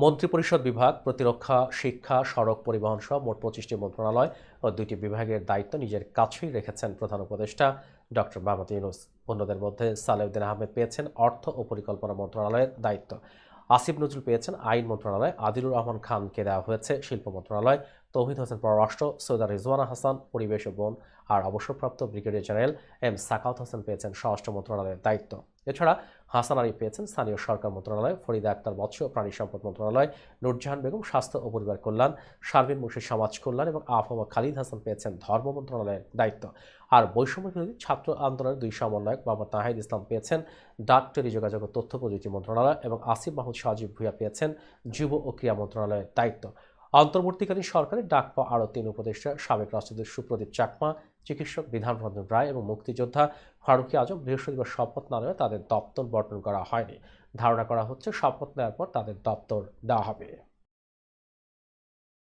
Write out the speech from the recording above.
মন্ত্রিপরিষদ বিভাগ, প্রতিরক্ষা, শিক্ষা, সড়ক পরিবহন সহ মোট 25টি মন্ত্রণালয় ও 2টি বিভাগের দায়িত্ব নিজের কাছেই রেখেছেন প্রধান উপদেষ্টা ডক্টর মোহাম্মদ ইউনূস। অন্যদের মধ্যে সালেউদ্দিন আহমেদ পেয়েছেন অর্থ ও পরিকল্পনা মন্ত্রণালয়ের দায়িত্ব, আসিফ নজরুল পেয়েছেন আইন মন্ত্রণালয়, আদিলুর রহমান খানকে দেওয়া হয়েছে শিল্প মন্ত্রণালয়, তৌহিদ হোসেন পররাষ্ট্র, সৈয়দা রিজওয়ানা হাসান পরিবেশ ও বন আর অবসরপ্রাপ্ত brigadier general M Sakhawat Hossain পেয়েছেন স্বরাষ্ট্র মন্ত্রণালয়ের দায়িত্ব। এছাড়া হাসান আলী পেয়েছেন স্থানীয় সরকার মন্ত্রণালয়, ফরিদা আক্তার মৎস্য ও প্রাণী সম্পদ মন্ত্রণালয়, নূরজাহান বেগম স্বাস্থ্য ও পরিবার কল্যাণ, শারমিন মুর্শিদ সমাজ কল্যাণ এবং আফামা খালিদ হাসান পেয়েছেন ধর্ম মন্ত্রণালয়ের দায়িত্ব। আর বৈষম্য বিরোধী ছাত্র আন্দোলনের 2 সমন্বয়ক মোহাম্মদ নাহিদ ইসলাম পেয়েছেন ডাক, টেলিযোগাযোগ ও তথ্য প্রযুক্তি মন্ত্রণালয় এবং আসিফ মাহমুদ সজীব ভুঁইয়া পেয়েছেন যুব ও ক্রীড়া মন্ত্রণালয়ের দায়িত্ব। অন্তর্বর্তীকালীন সরকারের ডাক পাওয়া আরও 3 উপদেষ্টা সাবেক রাষ্ট্রদূত সুপ্রদীপ চাকমা, চিকিৎসক বিধানরঞ্জন রায় এবং মুক্তিযোদ্ধা ফারুকী আজম বৃহস্পতিবার শপথ না নেওয়ায় তাদের দপ্তর বর্জন করা হয়নি। ধারণা করা হচ্ছে শপথ নেওয়ার পর তাদের দপ্তর দেওয়া হবে।